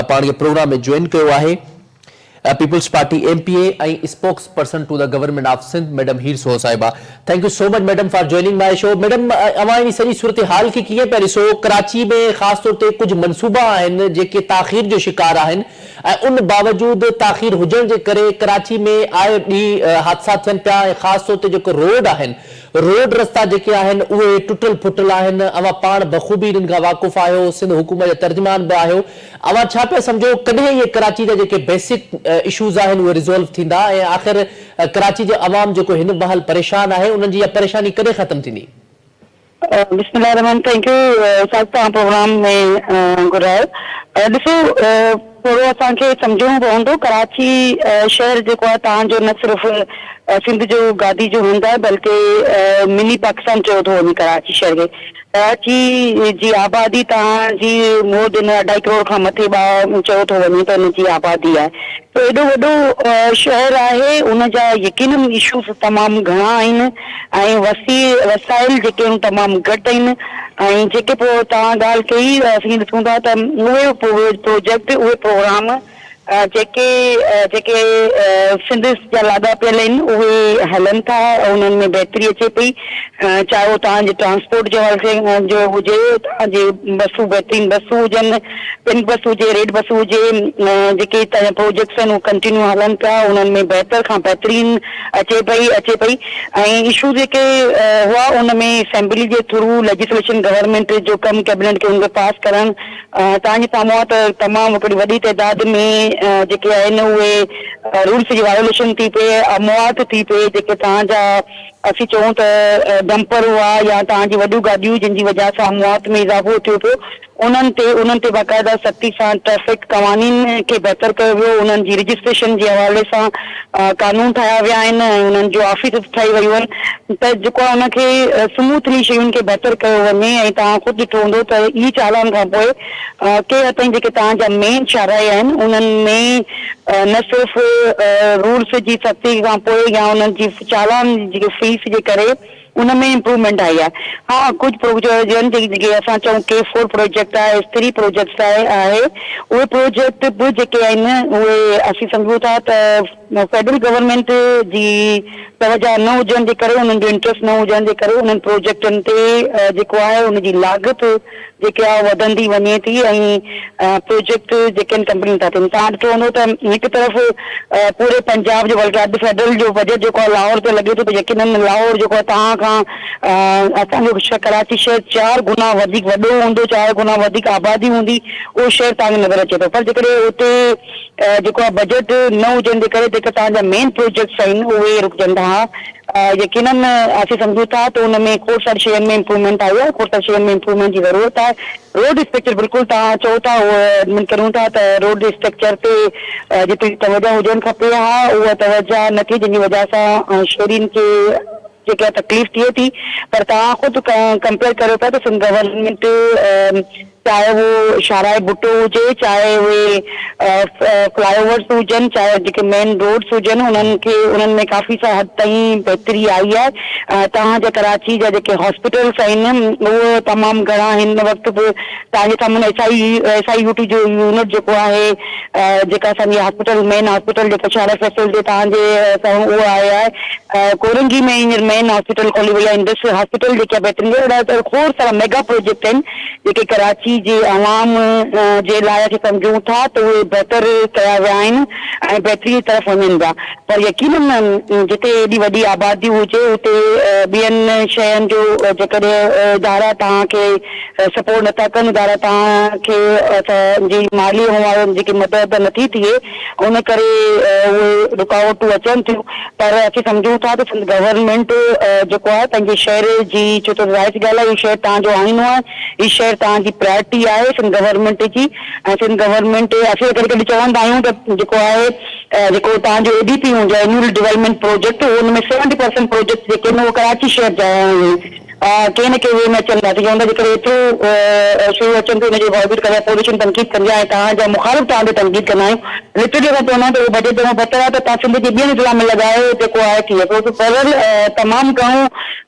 पाण खे प्रोग्राम में जॉइन कयो आहे पीपल्स पार्टी MPA ऐं spokesperson to the government of Sindh madam Heer Soho साहिबा। Thank you so much madam for joining my show. Madam अवां जी सॼी सूरत हाल खे कीअं पिया ॾिसो? कराची में ख़ासि तौर ते कुझु मनसूबा आहिनि जेके ताख़ीर जो शिकार आहिनि ऐं उन बावजूदि ताख़ीर हुजण जे करे कराची में आए ॾींहुं हादसा थियनि पिया ऐं ख़ासि तौर ते जेके रोड आहिनि रोड रस्ता जेके आहिनि उहे टुटल फुटल आहिनि। अवां पाण बख़ूबी इन्हनि खां वाक़ुफ़ आहियो, सिंध हुकूमत जा तर्जुमान बि आहियो। अवां छा पिया सम्झो कॾहिं इहे कराची जा जेके बेसिक इशूज़ आहिनि उहे रिज़ॉल्व थींदा ऐं आख़िर कराची जो अवाम जेको हिन महल परेशान आहे उन्हनि जी इहा परेशानी कॾहिं ख़तमु थींदी? बिस्मिल्लाह रहमान, थैंक यू साहब तव्हां प्रोग्राम में घुरायो। ॾिसो थोरो असांखे सम्झणो पवंदो कराची शहर जेको आहे तव्हांजो न सिर्फ़ु सिंध जो गादी जो हूंदो आहे बल्कि मिनी पाकिस्तान चयो थो वञे कराची शहर खे। कराची जी आबादी तव्हांजी मोह दिन 2.5 करोड़ खां मथे चयो थो वञे त हुनजी आबादी आहे। त एॾो वॾो शहर आहे, उनजा यकीनन इशूज़ तमामु घणा आहिनि ऐं वसाइल जेके आहिनि तमामु घटि आहिनि। ऐं जेके पोइ तव्हां ॻाल्हि कई असीं ॾिसूं था त उहे प्रोजेक्ट उहे प्रोग्राम जेके सिंध जा लाॻापियल आहिनि उहे हलनि था, उन्हनि में बहितरी अचे पई। चाहे उहो तव्हांजे ट्रांसपोर्ट जो जो हुजे, तव्हांजे बसूं बहितरीन बसूं हुजनि, पिंक बस हुजे, रेड बस हुजे, जेके तव्हांजा प्रोजेक्ट्स आहिनि उहे कंटिन्यू हलनि पिया, उन्हनि में बहितर खां बहितरीन अचे पई। ऐं इशू जेके हुआ उन में असेंबली जे थ्रू लेजिस्लेशन गवर्नमेंट जो कमु कैबिनेट खे उनखे पास करणु तव्हांजे साम्हूं आहे त तमामु हिकिड़ी वॾी तइदाद में जेके आहिनि उहे रूल्स जी वायोलेशन थी पए, अमवात थी पए। जेके तव्हांजा असीं चऊं त डंपर हुआ या तव्हांजी वॾियूं गाॾियूं जिन जी वजह सां अमवात में इज़ाफ़ो थियो पियो, उन्हनि ते बाक़ाइदा सख़्ती सां ट्रैफिक क़वानीन खे बहितर कयो वियो। उन्हनि जी रजिस्ट्रेशन जे हवाले सां कानून ठाहिया विया आहिनि ऐं उन्हनि जो ऑफिस ठाही वियूं आहिनि त जेको आहे उनखे स्मूथली शयुनि खे बहितर कयो वञे। ऐं तव्हां ख़ुदि ॾिठो हूंदो त ई चालान खां पोइ के हद ताईं जेके तव्हांजा मेन शाहराह आहिनि उन्हनि में न सिर्फ़ु रूल्स जी सख़्ती खां पोइ या उन्हनि जी चालान जेके फीस जे करे उनमें इम्प्रूवमेंट आई आहे। हाँ, कुझु प्रोजेक्ट जेके असां चऊं K4 प्रोजेक्ट आहे, S3 प्रोजेक्ट आहे, उहे प्रोजेक्ट बि जेके आहिनि उहे असीं सम्झूं था त फेडरल गवर्नमेंट जी तवजा न हुजण जे करे, उन्हनि जो इंट्रस्ट न हुजण जे करे उन्हनि प्रोजेक्टनि ते जेको आहे उनजी लागत जेके आहे वधंदी वञे थी ऐं प्रोजेक्ट जेके आहिनि कंप्लीट था थियनि। तव्हां ॾिठो हूंदो त हिकु तरफ़ पूरे पंजाब जो बल्कि अॼु फेडरल जो बजट जेको आहे लाहौर ते लॻे थो त यकीनन लाहौर जेको आहे तव्हां खां असांजो कराची शहर 4 गुना वधीक वॾो हूंदो, 4 गुना वधीक आबादी हूंदी, उहो शहर तव्हांखे नज़र अचे थो। पर जेकॾहिं उते जेको आहे बजट न हुजण जे करे जेके तव्हांजा मेन प्रोजेक्ट्स आहिनि उहे रुकजनि था। यकीनन असीं सम्झूं था त उन में खोड़ सारी शयुनि में इम्प्रूवमेंट आई आहे, खोड़ सारी शयुनि में इम्प्रूवमेंट जी ज़रूरत आहे। रोड स्ट्रक्चर बिल्कुलु तव्हां चओ था उहो करूं था त रोड स्ट्रक्चर ते जेतिरी तवजा हुजणु खपे, हा उहा तवजा नथी जिन जी वजह सां शहरीन खे जेका तकलीफ़ थिए थी। पर तव्हां ख़ुदि कंपेयर करियो पिया त सिंध गवर्नमेंट चाहे वो शाहराह भुट्टो हुजे, चाहे उहे फ्लाईओवर्स हुजनि, चाहे जेके मेन रोड्स हुजनि, उन्हनि में काफ़ी सा हद ताईं बहितरी आई आहे। तव्हांजा कराची जा जेके हॉस्पिटल्स आहिनि उहे तमामु घणा हिन वक़्तु बि तव्हांजे साम्हूं SIUT जो यूनिट जेको आहे जेका असांजी हॉस्पिटल मेन हॉस्पिटल जेका शाहराह फैसल जे तव्हांजे साम्हूं उहो आहे। कोरंगी में हींअर मेन हॉस्पिटल खोली वई आहे, इंडस हॉस्पिटल जेका बहितरीन खोड़ सारा मेगा प्रोजेक्ट आहिनि जेके कराची जे अवाम जे लाइ सम्झूं था त उहे बहितर कया विया आहिनि ऐं बहितरी जी तरफ़ वञनि था। पर यकीनन जिते एॾी वॾी आबादी हुजे उते ॿियनि शयुनि जो जेकॾहिं इदारा तव्हांखे सपोर्ट नथा कनि, इदारा तव्हांखे जी माली जेकी मदद नथी थिए, उन करे उहे रुकावटूं अचनि थियूं। पर असीं सम्झूं था त गवर्नमेंट जेको आहे पंहिंजे शहर जी, छो त ज़ाहिर ॻाल्हि आहे, इहो शहर तव्हांजो आईनो आहे, हीउ शहर तव्हांजी प्रायोरिटी आहे सिंध गवर्नमेंट जी। ऐं सिंध गवर्नमेंट असीं कॾहिं कॾहिं चवंदा आहियूं त जेको आहे जेको तव्हांजो ADP हूंदो आहे, एन्यूअल डेवलपमेंट प्रोजेक्ट, उनमें 70% प्रोजेक्ट जेके आहिनि उहे कराची शहर जा आहिनि। कंहिं न कंहिं वे में अचनि था, चवंदा जेकॾहिं एतिरो शयूं अचनि थियूं हुनजे बावजूदि कॾहिं अपोजिशन तनक़ीद कंदी आहे, तव्हांजा मुखालिफ़ तव्हां ते तनक़ीद कंदा आहियूं। लिटरली असां चवंदा आहियूं त उहो बजट में बहितर आहे त तव्हां सिंध जे ॿियनि ज़िला में लॻायो, जेको आहे थी सघो त पैरल तमामु घणो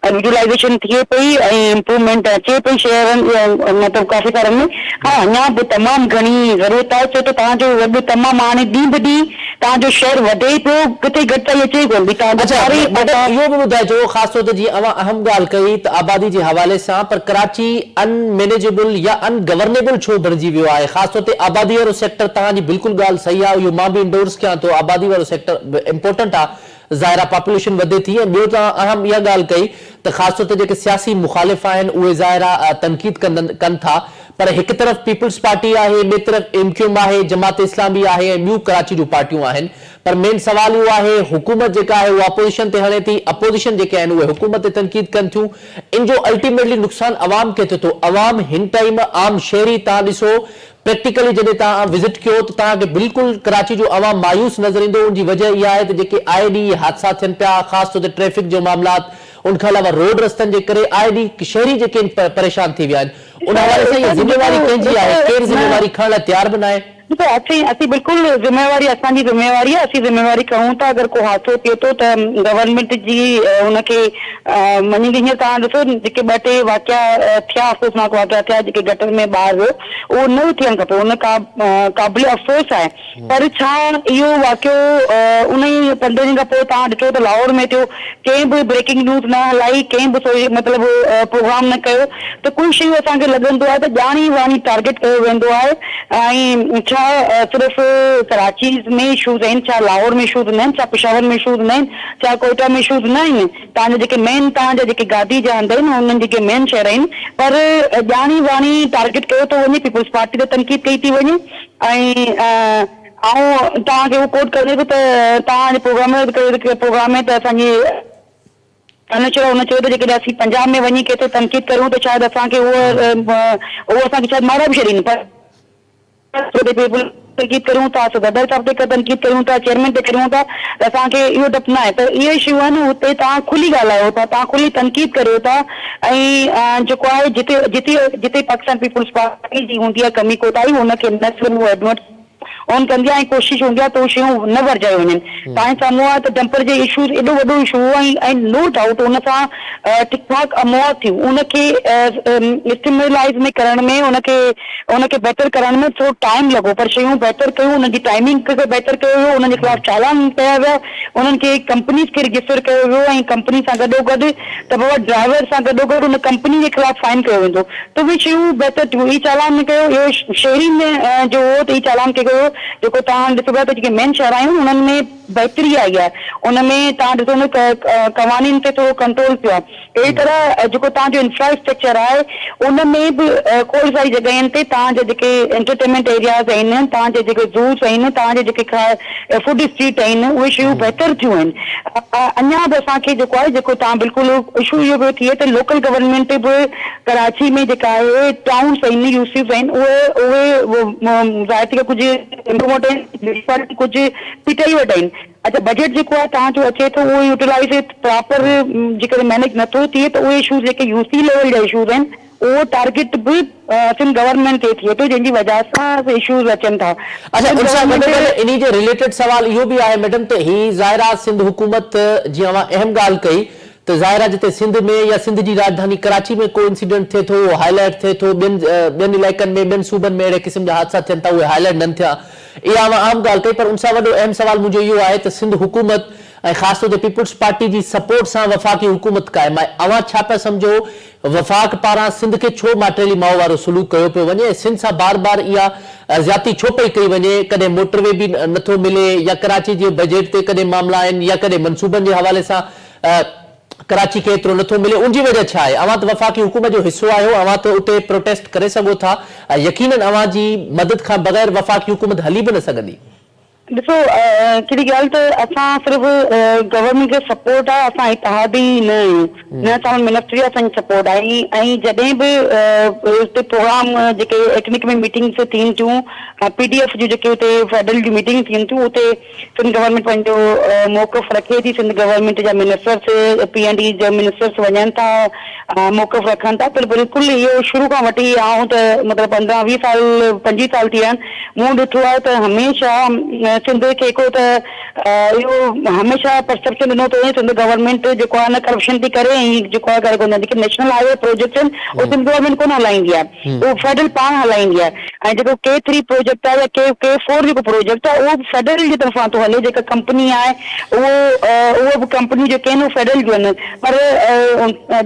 यूटिलाइज़ेशन थिए पई ऐं इम्प्रूवमेंट अचे पई शहरनि मतिलबु काफ़ी सारनि में। हा, अञा बि तमामु घणी ज़रूरत आहे, छो त तव्हांजो वॾो तमामु हाणे ॾींहुं ब ॾींहुं तव्हांजो शहर वधे पियो, किथे घटिताई अचे कोन थी। इहो बि ॿुधाइजो, ख़ासि तौर ते जीअं अवां अहम ॻाल्हि कई त आबादी जे हवाले सां, पर कराची अनमैनेजेबल या अनगवर्नेबल छो बणिजी वियो आहे? ख़ासि तौर ते आबादी वारो सेक्टर, तव्हांजी बिल्कुलु ॻाल्हि सही आहे, इहो मां बि इंडोर्स कयां थो, आबादी वारो सेक्टर इंपॉर्टेंट आहे, ज़ाहिर आहे पॉपुलेशन वधे थी। ऐं ॿियो तव्हां अहम इहा ॻाल्हि कई त ख़ासि तौर ते जेके सियासी मुखालिफ़ आहिनि उहे ज़ाहिर आहे तनक़ीद कनि था, पर हिकु तरफ़ पीपल्स पार्टी आहे, ॿिए तरफ़ MQM आहे, जमात इस्लामी आहे, ऐं ॿियूं कराची जूं पार्टियूं आहिनि। पर मेन सवाल इहो आहे, हुकूमत जेका आहे उहा अपोजिशन ते हणे थी, अपोजिशन जेके आहिनि उहे हुकूमत ते तनक़ीद कनि थियूं। इन जो अल्टीमेटली नुक़सानु अवाम खे थिए थो। अवाम हिन टाइम आम शहरी, तव्हां ॾिसो प्रैक्टिकली जॾहिं तव्हां विज़िट कयो त तव्हांखे बिल्कुलु कराची जो अवाम मायूस नज़र ईंदो। उनजी वजह इहा आहे त जेके आए ॾींहुं हादसा थियनि पिया, ख़ासि तौर ते ट्रैफ़िक जो मामलात, उनखां अलावा रोड रस्तनि जे करे आए ॾींहुं शहरी जेके परेशान थी विया आहिनि। उन हवाले सां इहा ज़िमेवारी कंहिंजी आहे? केरु ज़िमेवारी खणण लाइ तयार बि न आहे? ॾिसो, असीं बिल्कुलु ज़िम्मेवारी, असांजी ज़िम्मेवारी आहे, असीं ज़िम्मेवारी खणूं था। अगरि को हादसो थिए थो त गवर्नमेंट जी हुनखे मञी, हीअं तव्हां ॾिसो जेके 2-3 वाक़िया थिया, अफ़सोसनाक वाक़िया थिया, जेके गटर में ॿार वियो, उहो न थियणु खपे, उन क़ाबिल अफ़सोस आहे। पर छा इहो वाक़ियो उन ई 15 ॾींहं खां पोइ तव्हां ॾिठो त लाहौर में थियो, कंहिं बि ब्रेकिंग न्यूज़ न हलाई, कंहिं बि मतिलबु प्रोग्राम न कयो, त कुझु शयूं असांखे लॻंदो आहे त ॼाणी वाणी टारगेट कयो वेंदो आहे। ऐं छा सिर्फ़ु कराची में इशूज़ आहिनि, छा लाहौर में इशूज़ न आहिनि, छा पेशावर में इशूज़ न आहिनि, छा कोयटा में इशूज़ न आहिनि? तव्हांजा जेके मेन, तव्हांजा जेके गादी जा हंध आहिनि, उन्हनि जेके मेन शहर आहिनि, पर ॼाणी वाणी टारगेट कयो थो वञे, पीपल्स पार्टी ते तनक़ीद कई थी वञे। ऐं तव्हांखे उहो कोट करे थो त तव्हांजे प्रोग्राम में त असांजी हुन चयो त जेकॾहिं असीं पंजाब में वञी केतिरो तनक़ीद करूं त शायदि असांखे उहो असांखे शायदि मारे बि छॾीनि। पर तनक़ीद करूं था, गदर साहब ते तनक़ीद करूं था, चेयरमैन ते करूं था, त असांखे इहो डपु न आहे। त इहे इशू आहिनि, हुते तव्हां खुली ॻाल्हायो था, तव्हां खुली तनक़ीद करियो था। ऐं जेको आहे जिते पाकिस्तान पीपल्स पार्टी जी हूंदी आहे कमी कोताही, हुनखे न सिर्फ़ु एडमिट ऑन कंदी आहे ऐं कोशिशि हूंदी आहे त उहे शयूं न वरजायूं वञनि। तव्हांजे साम्हूं आहे त डंपर जे इशूज़ एॾो वॾो इशू हो, ऐं नो डाउट हुन सां ठीक ठाक अमवात थियूं। उनखे स्टिमुलाइज़ में करण में, उनखे बहितर करण में थोरो टाइम लॻो, पर शयूं बहितर कयूं, उनजी टाइमिंग खे बहितर कयो वियो, उन्हनि जे ख़िलाफ़ चालान कया विया, उन्हनि खे कंपनीज़ खे रजिस्टर कयो वियो, ऐं कंपनी सां गॾोगॾु त बाबा ड्राइवर सां गॾोगॾु उन कंपनी जे ख़िलाफ़ फाइन कयो वेंदो। त उहे शयूं बहितर थियूं। ई चालान कयो, इहो शहरी में जो हो त ई चालान कयो, जेको तव्हां ॾिसो था त जेके मेन शहर आहियूं उन्हनि में बहितरी आई आहे। उनमें तव्हां ॾिसो न क़वानीन ते थोरो कंट्रोल पियो आहे। अहिड़ी तरह जेको तव्हांजो इंफ्रास्ट्रक्चर आहे उनमें बि खोड़ सारी जॻहियुनि ते तव्हांजा जेके एंटरटेनमेंट एरियाज़ आहिनि, तव्हांजे जेके ज़ूस आहिनि, तव्हांजे जेके फूड स्ट्रीट आहिनि, उहे शयूं बहितर थियूं आहिनि। अञा बि असांखे जेको आहे, जेको तव्हां बिल्कुलु इशू इहो पियो थिए त लोकल गवर्नमेंट बि कराची में जेका आहे टाउन्स आहिनि, यूसीस आहिनि, उहे ज़ाहिर कुझु कुझु पिटाई वटि आहिनि। अच्छा, बजट जेको आहे तव्हांजो अचे थो उहो यूटिलाइज़ प्रॉपर जेकॾहिं मैनेज नथो थिए त उहे इशूज़ जेके यूसी लेवल जा इशूज़ आहिनि उहो टारगेट बि सिंध गवर्नमेंट ते थिए थो, जंहिंजी वजह सां इशूज़ अचनि था। अच्छा, इन जे रिलेटेड सवाल इहो बि आहे मैडम त ही ज़ाहिर आहे सिंध हुकूमत, जीअं मां अहम ॻाल्हि कई त ज़ाहिर आहे जिते सिंध में या सिंध जी राजधानी कराची में को इंसिडेंट थिए थो, हाईलाइट थिए थो, ॿियनि इलाइक़नि में, ॿियनि सूबनि में अहिड़े क़िस्म जा हादसा थियनि था, उहे हाईलाइट न थिया। इहा मां आम ॻाल्हि कई, पर उन सां वॾो अहम सवाल मुंहिंजो इहो आहे त सिंध हुकूमत ऐं ख़ासि तौर ते पीपुल्स पार्टी जी सपोर्ट सां वफ़ाक़ी हुकूमत क़ाइमु आहे। अवां छा पिया सम्झो वफ़ाक़ पारां सिंध खे छो माटेली माओ वारो सलूक कयो पियो वञे, सिंध सां बार बार इहा ज़्यादती छो पई कई वञे, कॾहिं मोटरवे बि नथो मिले या कराची जे बजट ते कॾहिं मामला आहिनि या कॾहिं मनसूबनि जे हवाले सां कराची खे एतिरो नथो मिले, उनजी वजह छा आहे? अवां त वफ़ाक़ी हुकूमत जो हिसो आहियो, अवां त उते प्रोटेस्ट करे सघो था, यकीनन अवां जी मदद खां बग़ैर वफ़ाक़ी हुकूमत हली बि न सघंदी। ॾिसो कहिड़ी ॻाल्हि त असां सिर्फ़ु गवर्नमेंट खे सपोर्ट आहे, असां इतिहादी न आहियूं, न असां मिनिस्ट्री असांजी सपोर्ट आहे। ऐं जॾहिं बि हुते प्रोग्राम जेके एटमिक में मीटिंग्स थियनि थियूं, PDF जूं जेके हुते फेडरल जूं मीटिंग थियनि थियूं, उते सिंध गवर्नमेंट पंहिंजो मौक़िफ़ रखे थी, सिंध गवर्नमेंट जा मिनिस्टर्स PND जा मिनिस्टर्स वञनि था, मौक़िफ़ रखनि था। बिल्कुलु इहो शुरू खां वठी आऊं त मतिलबु 15-20 साल 25 साल थी विया आहिनि, मूं ॾिठो आहे त हमेशह सिंध खे को त इहो हमेशा परसेप्शन ॾिनो थो वञे सिंध गवर्नमेंट जेको आहे न करप्शन थी करे, ऐं जेको आहे करे कोन, जेके नेशनल हाईवे प्रोजेक्ट आहिनि उहो सिंध गवर्नमेंट कोन हलाईंदी आहे, उहो फेडरल पाण हलाईंदी आहे। ऐं जेको K3 प्रोजेक्ट आहे या K4 जेको प्रोजेक्ट आहे उहो फेडरल जी तरफ़ां थो हले, जेका कंपनी आहे उहो बि कंपनी जेके आहिनि उहे फेडरल जूं आहिनि, पर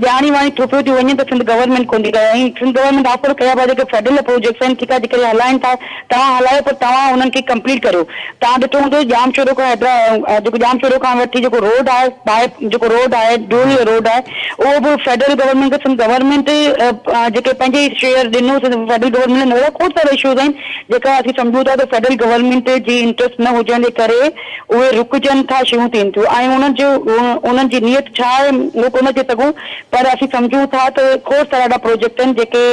ॼाणी वाणी थोपियो थी वञे त सिंध गवर्नमेंट कोन थी करे। ऐं सिंध गवर्नमेंट ऑफर कया पिया जेके फेडरल प्रोजेक्ट्स आहिनि, ठीकु आहे, जेके हलाइनि था तव्हां हलायो, पर तव्हां उन्हनि खे कंप्लीट करियो। तव्हां ॾिठो हूंदो जाम शोरो खां जेको जाम शोरो खां वठी जेको रोड आहे, जेको रोड आहे डूल रोड आहे, उहो बि फेडरल गवर्नमेंट खे सिंध गवर्नमेंट जेके पंहिंजे शेयर ॾिनो फेडरल गवर्नमेंट न, खोड़ सारा इशूज़ आहिनि जेका असीं सम्झूं था त फेडरल गवर्नमेंट जी इंट्रस्ट न हुजण जे करे उहे रुकजनि था, शयूं थियनि थियूं। ऐं उन्हनि जी नियत छा आहे उहो कोन थी सघूं, पर असीं सम्झूं था त खोड़ सारा प्रोजेक्ट आहिनि जेके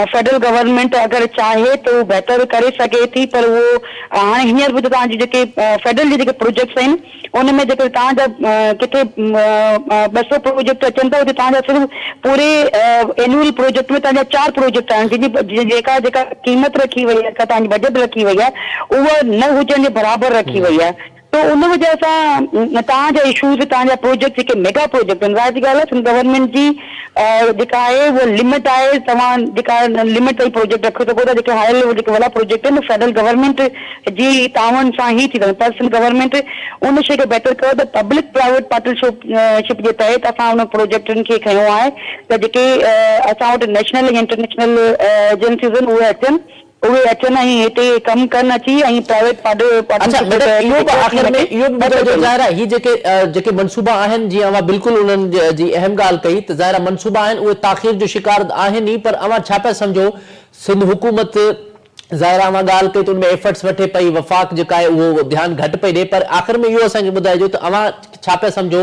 फेडरल गवर्नमेंट अगरि चाहे त उहो बहितर करे सघे थी, पर उहो हाणे हींअर बि तव्हांजी जेके फेडरल जे जेके प्रोजेक्ट्स आहिनि उनमें जेके तव्हांजा किथे 200 प्रोजेक्ट अचनि था, उते तव्हांजा सिर्फ़ु पूरे एनुअल प्रोजेक्ट में तव्हांजा 4 प्रोजेक्ट आहिनि, जंहिंजी जेका कीमत रखी वई आहे, तव्हांजी बजट रखी वई आहे, उहा न हुजण जे बराबरि रखी वई आहे। तो उन वजह सां तव्हांजा इशूज़, तव्हांजा प्रोजेक्ट जेके मेगा प्रोजेक्ट आहिनि, ज़ाहिर सी ॻाल्हि आहे सिंध गवर्नमेंट जी जेका आहे उहा लिमिट आहे, तव्हां जेका लिमिट ताईं प्रोजेक्ट रखो सघो था। जेके हाई लेवल जेके वॾा प्रोजेक्ट आहिनि फेडरल गवर्नमेंट जी तावन सां ई थी सघनि, पर सिंध गवर्नमेंट उन शइ खे बेटर कयो त पब्लिक प्राइवेट पार्टनरशिप जे तहत असां उन प्रोजेक्टनि खे खयो आहे त जेके असां वटि नेशनल ऐं इंटरनेशनल एजेंसीज़ आहिनि उहे अचनि ऐं हिते कमु कनि अची, ऐं प्राइवेट जेके मनसूबा आहिनि, जीअं अवां बिल्कुलु उन्हनि जी अहम ॻाल्हि कई त ज़ाहिर मनसूबा आहिनि उहे ताख़ीर जो शिकार आहिनि ई, पर अवां छा पिया सम्झो सिंध हुकूमत ज़ाहिर अवां ॻाल्हि कई त उनमें एफर्ट्स वठे पई, वफ़ाक़ जेका आहे उहो ध्यानु घटि पई ॾिए, पर आख़िर में इहो असांखे ॿुधाइजो त अवां छा पिया सम्झो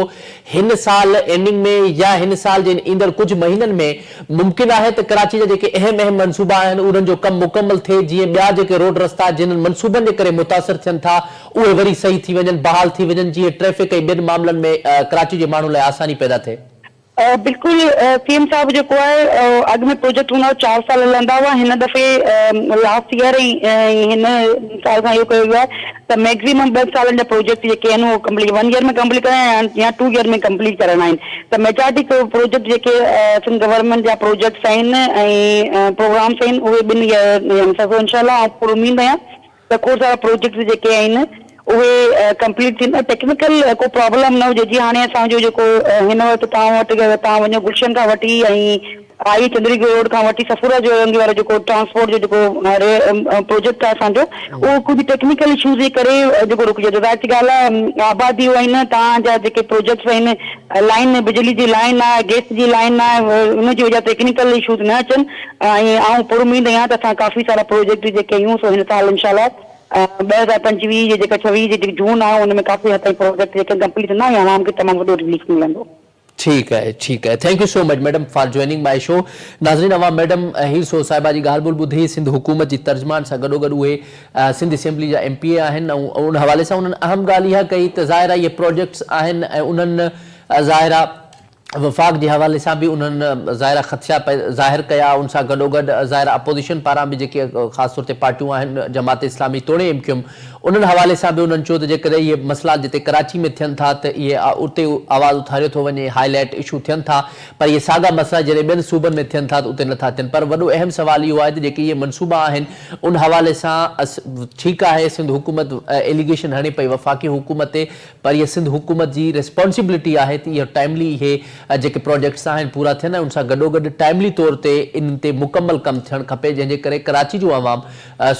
हिन साल एंडिंग में या हिन साल जे ईंदड़ कुझु महीननि में मुमकिन आहे त कराची जा जेके अहम मनसूबा आहिनि उन्हनि जो कमु मुकमल थिए, जीअं ॿिया जेके रोड रस्ता जिन्हनि मनसूबनि जे करे मुतासिर थियनि था उहे वरी सही थी वञनि, बहाल थी वञनि, जीअं ट्रैफिक ऐं ॿियनि मामलनि में कराची जे माण्हुनि लाइ आसानी पैदा थिए? बिल्कुलु CM साहब जेको आहे अॻु में प्रोजेक्ट हूंदा 4 साल हलंदा हुआ, हिन दफ़े लास्ट ईयर ऐं हिन साल खां इहो कयो वियो आहे त मैक्सिमम 2 सालनि जा प्रोजेक्ट जेके आहिनि उहो कंप्लीट 1 ईयर में कंप्लीट करणा या 2 ईयर में कंप्लीट करणा आहिनि। त मेजॉरिटी प्रोजेक्ट जेके सिंध गवर्नमेंट जा प्रोजेक्ट्स आहिनि ऐं प्रोग्राम्स आहिनि उहे 2 ईयर इंशाल्लाह पूरी उम्मीद आहियां त खोड़ सारा प्रोजेक्ट जेके आहिनि उहे कंप्लीट थींदा, टेक्निकल को प्रॉब्लम न हुजे। जीअं हाणे असांजो जेको हिन वटि तव्हां वञो गुलशन खां वठी ऐं आई चंद्रीगढ़ रोड खां वठी सफूरा जो वारो जेको ट्रांसपोर्ट जो जेको प्रोजेक्ट आहे असांजो, उहो कुझु टेक्निकल इशूज़ जे करे जेको रुकिजे थो। ज़ाहिर सी ॻाल्हि आहे आबादियूं आहिनि, तव्हांजा जेके प्रोजेक्ट्स आहिनि, लाइन बिजली जी लाइन आहे, गैस जी लाइन आहे, उनजी वजह टेक्निकल इशूज़ न अचनि, ऐं पूरी उम्मीद आहियां त असां काफ़ी सारा प्रोजेक्ट जेके आहियूं सो हिन साल इंशाल्लाह 2025 जे जेका 26 जे जेकी जून आहे उनमें काफ़ी हद ताईं प्रोजेक्ट जेके कंप्लीट थींदा ऐं आवाम खे तमामु वॾो रिलीफ मिलंदो। ठीक है, thank you so much madam for joining my show. नाज़रीन, अवां मैडम हीर साहिबा जी ॻाल्हि ॿोल ॿुधी, सिंध हुकूमत जी तर्जमान सां गॾोगॾु उहे सिंध असेंबली जा MPA आहिनि, ऐं उन हवाले सां उन्हनि अहम ॻाल्हि इहा कई त ज़ाहिर आहे इहे प्रोजेक्ट्स आहिनि ऐं उन्हनि ज़ाहिर आहे वफ़ाक़ के हवाले से भी उन्होंने ज़ाहिर खदशा ज़ाहिर किया, उन सां गॾोगॾु ज़ाहिर अपोजिशन पारां भी जेके ख़ास तौर ते पार्टियूं आहिनि, जमात इस्लामी तोड़े MQM उन्हनि हवाले सां बि उन्हनि चयो त जेकॾहिं इहे मसइला जिते कराची में थियनि था त इहे उते आवाज़ उथारियो थो वञे, हाईलाइट इशू थियनि था, पर इहे साॻा मसइला जॾहिं ॿियनि सूबनि में थियनि था त उते नथा थियनि। पर वॾो अहम सवाल इहो आहे त जेके इहे मनसूबा आहिनि उन हवाले सां ठीकु आहे सिंध हुकूमत एलिगेशन हणे पई वफ़ाक़ी हुकूमत ते, पर इहा सिंध हुकूमत जी रिस्पॉन्सिबिलिटी आहे त इहे टाइमली इहे जेके प्रोजेक्ट्स आहिनि पूरा थियनि, उन सां गॾोगॾु टाइमली तौर ते इन ते मुकमल कमु थियणु खपे, जंहिंजे करे कराची जो आवाम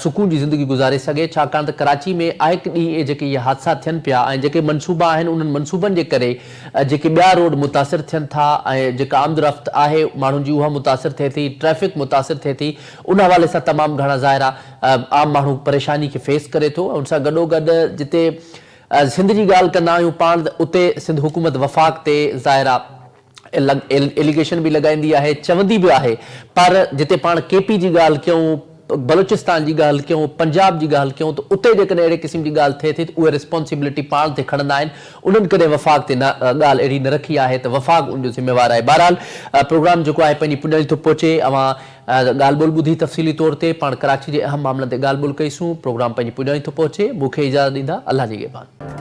सुकून जी ज़िंदगी गुज़ारे सघे। छाकाणि त कराची में आहे हिकु ॾींहुं जेके इहे हादसा थियनि पिया ऐं जेके मनसूबा आहिनि उन्हनि मनसूबनि जे करे जेके ॿिया रोड मुतासिर थियनि था ऐं जेका आमदरफ़्त आहे माण्हुनि जी उहा मुतासिर थिए थी, ट्रैफ़िक मुतासिर थिए थी, उन हवाले सां तमामु घणा ज़ाहिरा आम माण्हू परेशानी खे फेस करे थो। उन सां गॾोगॾु जिते सिंध जी ॻाल्हि कंदा आहियूं पाण, उते सिंध हुकूमत वफ़ाक़ ते ज़ाहिरा एलिगेशन बि लॻाईंदी आहे, चवंदी बि आहे, पर जिते पाण केपी जी ॻाल्हि कयूं, बलूचिस्तान जी ॻाल्हि कयूं, पंजाब जी ॻाल्हि कयूं, त उते जेकॾहिं अहिड़े क़िस्म जी ॻाल्हि थिए थी त उहे रिस्पॉन्सिबिलिटी पाण ते खणंदा आहिनि, उन्हनि कॾहिं वफ़ाक़ ते न ॻाल्हि अहिड़ी न रखी आहे त वफ़ाक़ उनजो ज़िम्मेवार आहे। बहरहाल प्रोग्राम जेको आहे पंहिंजी पुॼाणी थो पहुचे। अवां ॻाल्हि ॿोल ॿुधी तफ़सीली तौर ते पाण कराची जे अहम मामलनि ते ॻाल्हि ॿोल कईसूं। प्रोग्राम पंहिंजी पुॼाणी थो पहुचे। मूंखे इजाज़त ॾींदा, अल्लाह जी निगहबान।